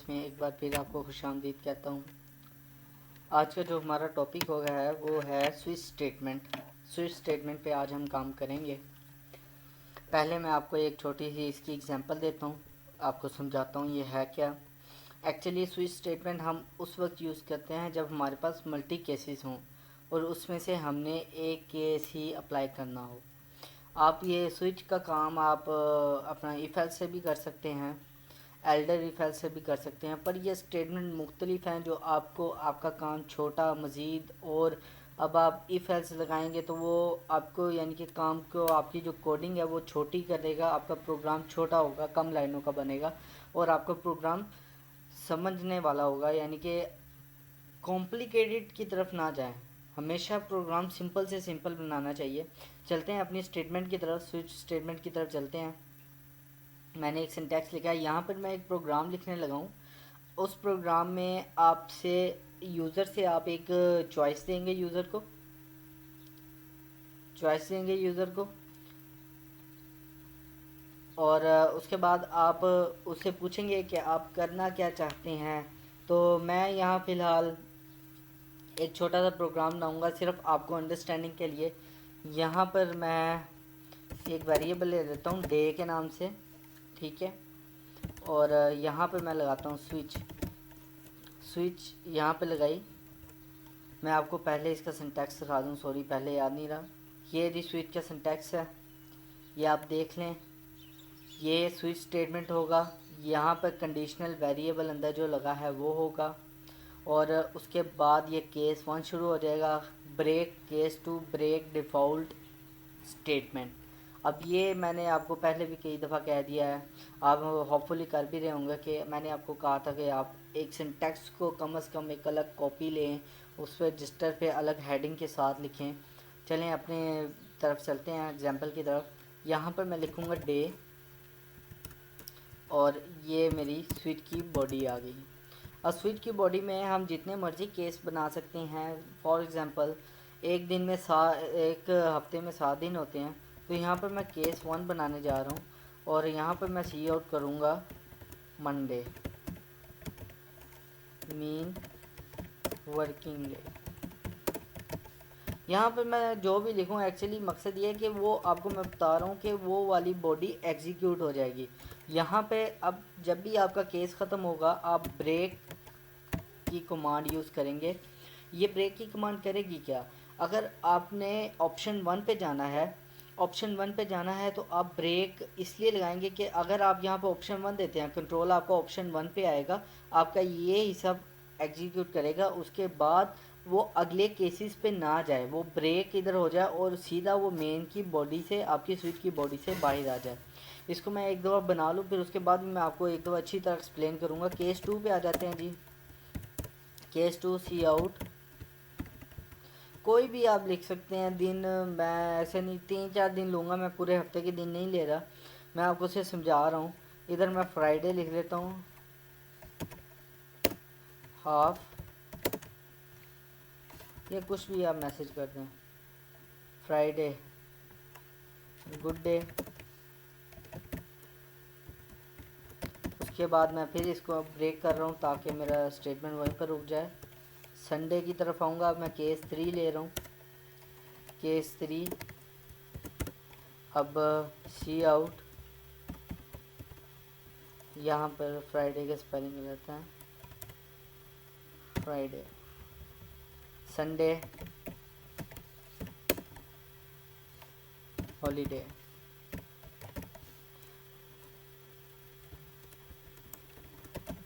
में एक बार फिर आपको खुशामदीद कहता हूँ। आज का जो हमारा टॉपिक हो गया है वो है स्विच स्टेटमेंट। स्विच स्टेटमेंट पे आज हम काम करेंगे। पहले मैं आपको एक छोटी सी इसकी एग्जांपल देता हूँ, आपको समझाता हूँ ये है क्या। एक्चुअली स्विच स्टेटमेंट हम उस वक्त यूज़ करते हैं जब हमारे पास मल्टी केसेस हों और उसमें से हमने एक केस ही अप्लाई करना हो। आप ये स्विच का काम आप अपना इफ एल्स से भी कर सकते हैं, एल्डर इफ एल्स से भी कर सकते हैं, पर ये स्टेटमेंट मुख्तलिफ हैं जो आपको आपका काम छोटा मज़ीद और अब आप इफ एल्स लगाएंगे तो वो आपको यानी कि काम को आपकी जो कोडिंग है वो छोटी कर देगा। आपका प्रोग्राम छोटा होगा, कम लाइनों का बनेगा और आपका प्रोग्राम समझने वाला होगा, यानी कि कॉम्प्लिकेटेड की तरफ ना जाए। हमेशा प्रोग्राम सिंपल से सिंपल बनाना चाहिए। चलते हैं अपनी स्टेटमेंट की तरफ, स्विच स्टेटमेंट की तरफ चलते हैं। मैंने एक सिंटैक्स लिखा है, यहाँ पर मैं एक प्रोग्राम लिखने लगा हूँ। उस प्रोग्राम में आपसे यूज़र से आप एक चॉइस देंगे, यूज़र को और उसके बाद आप उससे पूछेंगे कि आप करना क्या चाहते हैं। तो मैं यहाँ फ़िलहाल एक छोटा सा प्रोग्राम बनाऊँगा सिर्फ आपको अंडरस्टैंडिंग के लिए। यहाँ पर मैं एक वेरिएबल ले लेता हूँ डे के नाम से, ठीक है। और यहाँ पे मैं लगाता हूँ स्विच यहाँ पे लगाई। मैं आपको पहले इसका सिंटैक्स दिखा दूँ, सॉरी पहले याद नहीं रहा। ये दी स्विच का सिंटैक्स है, ये आप देख लें। ये स्विच स्टेटमेंट होगा, यहाँ पर कंडीशनल वेरिएबल अंदर जो लगा है वो होगा और उसके बाद ये केस 1 शुरू हो जाएगा, break case 2, break default statement. अब ये मैंने आपको पहले भी कई दफ़ा कह दिया है, आप होपफुली कर भी रहे होंगे कि मैंने आपको कहा था कि आप एक सिंटैक्स को कम से कम एक अलग कॉपी लें, उस पर रजिस्टर पे अलग हेडिंग के साथ लिखें। चलें अपने तरफ चलते हैं, एग्जांपल की तरफ। यहाँ पर मैं लिखूँगा डे और ये मेरी स्विच की बॉडी आ गई। अब स्विच की बॉडी में हम जितने मर्ज़ी केस बना सकते हैं। फॉर एग्ज़ाम्पल एक दिन में एक हफ्ते में 7 दिन होते हैं, तो यहाँ पर मैं केस 1 बनाने जा रहा हूँ और यहाँ पर मैं सी आउट करूँगा मंडे, मीन वर्किंग डे। यहाँ पर मैं जो भी लिखूँ एक्चुअली मकसद ये है कि वो आपको मैं बता रहा हूँ कि वो वाली बॉडी एग्जीक्यूट हो जाएगी। यहाँ पे अब जब भी आपका केस ख़त्म होगा आप ब्रेक की कमांड यूज़ करेंगे। ये ब्रेक की कमांड करेगी क्या, अगर आपने ऑप्शन 1 पे जाना है तो आप ब्रेक इसलिए लगाएंगे कि अगर आप यहाँ पे ऑप्शन 1 देते हैं, कंट्रोल आपका ऑप्शन 1 पे आएगा, आपका ये हिसाब एग्जीक्यूट करेगा, उसके बाद वो अगले केसेस पे ना जाए, वो ब्रेक इधर हो जाए और सीधा वो मेन की बॉडी से, आपकी स्विच की बॉडी से बाहर आ जाए। इसको मैं एक दफ़ा बना लूँ, फिर उसके बाद मैं आपको एक दफ़ा अच्छी तरह एक्सप्लेन करूँगा। केस 2 पे आ जाते हैं जी। केस 2 सी आउट, कोई भी आप लिख सकते हैं दिन। मैं ऐसे नहीं 3-4 दिन लूँगा, मैं पूरे हफ्ते के दिन नहीं ले रहा, मैं आपको सिर्फ समझा रहा हूँ। इधर मैं फ्राइडे लिख लेता हूँ, हाफ, या कुछ भी आप मैसेज कर दें, फ्राइडे गुड डे। उसके बाद मैं फिर इसको ब्रेक कर रहा हूँ ताकि मेरा स्टेटमेंट वहीं पर रुक जाए। संडे की तरफ आऊँगा, अब मैं केस 3 ले रहा हूँ, केस 3। अब सी आउट, यहाँ पर फ्राइडे का स्पेलिंग रहता है फ्राइडे, संडे हॉलीडे।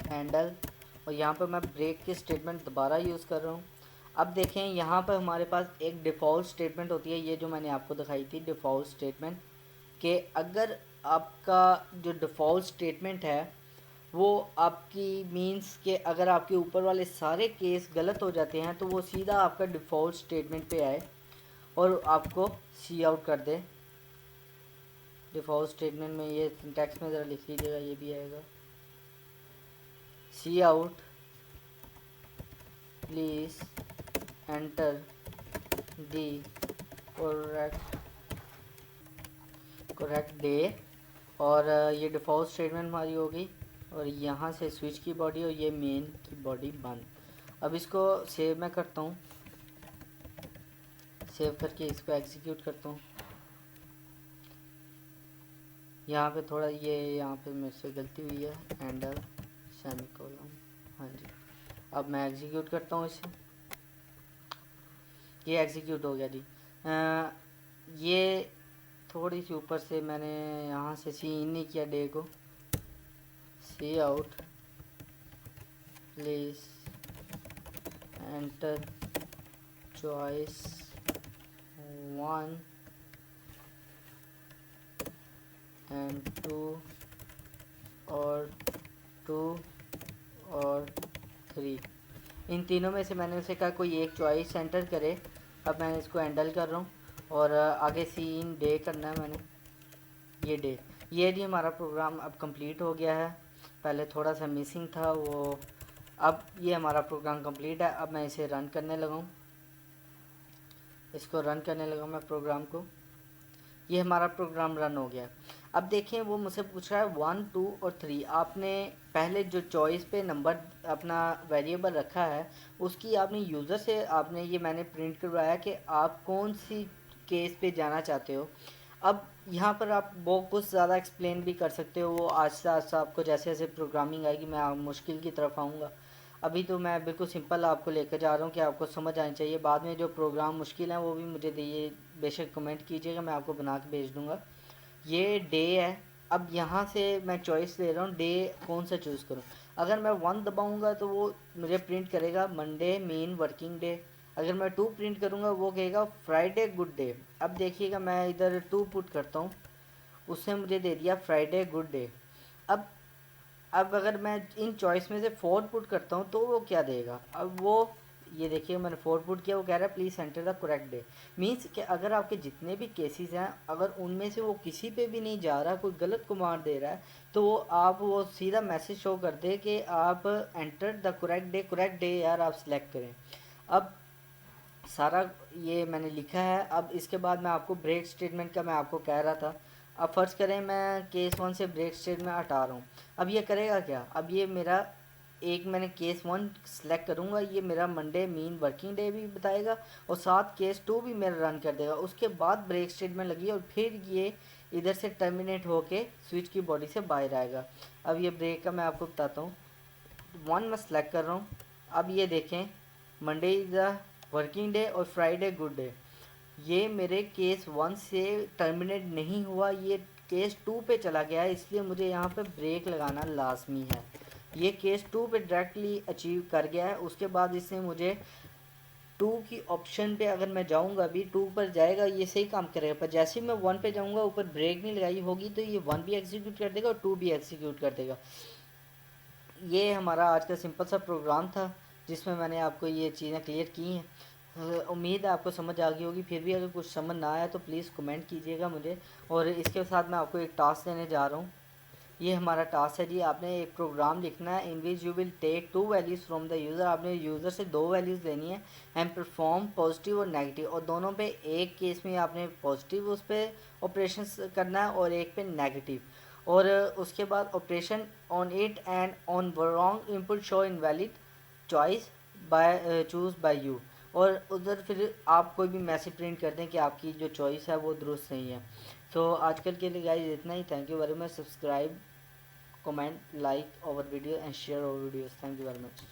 हैंडल, और यहाँ पर मैं ब्रेक की स्टेटमेंट दोबारा यूज़ कर रहा हूँ। अब देखें यहाँ पर हमारे पास एक डिफ़ॉल्ट स्टेटमेंट होती है, ये जो मैंने आपको दिखाई थी डिफ़ॉल्ट स्टेटमेंट, कि अगर आपका जो डिफ़ॉल्ट स्टेटमेंट है वो आपकी मींस के अगर आपके ऊपर वाले सारे केस गलत हो जाते हैं तो वो सीधा आपका डिफ़ॉल्ट स्टेटमेंट पे आए और आपको सी आउट कर दे। डिफ़ॉल्ट स्टेटमेंट में ये सिंटैक्स में ज़रा लिख लीजिएगा, ये भी आएगा, cout please enter the correct day. और ये डिफ़ॉल्ट स्टेटमेंट हमारी होगी। और यहाँ से स्विच की बॉडी और ये मेन की बॉडी बंद। अब इसको सेव मैं करता हूँ, सेव करके इसको एग्जीक्यूट करता हूँ। यहाँ पे थोड़ा ये यहाँ पे मेरे से गलती हुई है, एंडर सेमीकोलन। हाँ जी, अब मैं एग्जीक्यूट करता हूँ इसे, ये एग्जीक्यूट हो गया जी। ये थोड़ी सी ऊपर से मैंने यहाँ से सी इन नहीं किया डे को, cout please enter choice 1 and 2 और 2 और 3, इन तीनों में से मैंने उसे कहा कोई एक चॉइस एंटर करे। अब मैं इसको हैंडल कर रहा हूँ और आगे सीन डे करना है मैंने, ये डे। ये जी हमारा प्रोग्राम अब कंप्लीट हो गया है, पहले थोड़ा सा मिसिंग था वो। अब ये हमारा प्रोग्राम कंप्लीट है। अब मैं इसे रन करने लगा हूँ, इसको रन करने लगा मैं प्रोग्राम को। ये हमारा प्रोग्राम रन हो गया। अब देखें वो मुझसे पूछ रहा है 1, 2 और 3। आपने पहले जो चॉइस पे नंबर अपना वेरिएबल रखा है उसकी आपने यूज़र से आपने ये मैंने प्रिंट करवाया कि आप कौन सी केस पे जाना चाहते हो। अब यहाँ पर आप वो कुछ ज़्यादा एक्सप्लेन भी कर सकते हो, वो आहिस्ता आहिस्ता आपको जैसे जैसे प्रोग्रामिंग आएगी मैं मुश्किल की तरफ आऊँगा। अभी तो मैं बिल्कुल सिंपल आपको लेकर जा रहा हूँ कि आपको समझ आनी चाहिए। बाद में जो प्रोग्राम मुश्किल है वो भी मुझे दिए, बेशक कमेंट कीजिएगा, मैं आपको बना के भेज दूँगा। ये डे है। अब यहाँ से मैं चॉइस ले रहा हूँ डे कौन सा चूज़ करूँ। अगर मैं 1 दबाऊँगा तो वो मुझे प्रिंट करेगा मंडे मेन वर्किंग डे। अगर मैं 2 प्रिंट करूँगा वो कहेगा फ्राइडे गुड डे। अब देखिएगा मैं इधर 2 पुट करता हूँ, उसने मुझे दे दिया फ्राइडे गुड डे। अब अगर मैं इन चॉइस में से 4 पुट करता हूँ तो वो क्या देगा। अब वो ये देखिए मैंने 4 पुट किया, वो कह रहा है please enter the correct day. Means कि अगर आपके जितने भी केसेस हैं अगर उनमें से वो किसी पे भी नहीं जा रहा, कोई गलत कमांड दे रहा है, तो वो आप वो सीधा मैसेज शो कर दे कि आप एंटर द करेक्ट डे यार आप सिलेक्ट करें। अब सारा ये मैंने लिखा है। अब इसके बाद मैं आपको ब्रेक स्टेटमेंट का मैं आपको कह रहा था। अब फ़र्ज़ करें मैं केस 1 से ब्रेक स्टेटमेंट हटा रहा हूँ। अब ये करेगा क्या, अब ये मेरा एक मैंने केस 1 सेलेक्ट करूँगा, ये मेरा मंडे मीन वर्किंग डे भी बताएगा और साथ केस 2 भी मेरा रन कर देगा। उसके बाद ब्रेक स्टेटमेंट लगी और फिर ये इधर से टर्मिनेट होके स्विच की बॉडी से बाहर आएगा। अब ये ब्रेक का मैं आपको बताता हूँ। 1 मैं सेलेक्ट कर रहा हूँ। अब ये देखें Monday is the working day और फ्राइडे गुड डे। ये मेरे केस 1 से टर्मिनेट नहीं हुआ, ये केस 2 पे चला गया है, इसलिए मुझे यहाँ पे ब्रेक लगाना लाजमी है। ये केस 2 पे डायरेक्टली अचीव कर गया है। उसके बाद इसने मुझे 2 की ऑप्शन पे अगर मैं जाऊँगा अभी 2 पर जाएगा, ये सही काम करेगा, पर जैसे ही मैं 1 पे जाऊँगा ऊपर ब्रेक नहीं लगाई होगी तो ये 1 भी एग्जीक्यूट कर देगा और 2 भी एग्जीक्यूट कर देगा। ये हमारा आज का सिंपल सा प्रोग्राम था जिसमें मैंने आपको ये चीज़ें क्लियर की हैं। उम्मीद है आपको समझ आ गई होगी। फिर भी अगर कुछ समझ ना आया तो प्लीज़ कमेंट कीजिएगा मुझे। और इसके साथ मैं आपको एक टास्क देने जा रहा हूँ। ये हमारा टास्क है जी, आपने एक प्रोग्राम लिखना है in which you will take 2 values from the user. आपने यूज़र से 2 वैल्यूज़ लेनी है एंड परफॉर्म पॉजिटिव और नेगेटिव, और दोनों पे एक केस में आपने पॉजिटिव उस पर ऑपरेशन करना है और एक पे नेगेटिव। और उसके बाद operation on it and on wrong input show invalid choice by choose by you. और उधर फिर आप कोई भी मैसेज प्रिंट कर दें कि आपकी जो चॉइस है वो दुरुस्त नहीं है। तो आजकल के लिए गाइस इतना ही। Thank you very much. Subscribe, comment, like our video and share our videos. Thank you very much.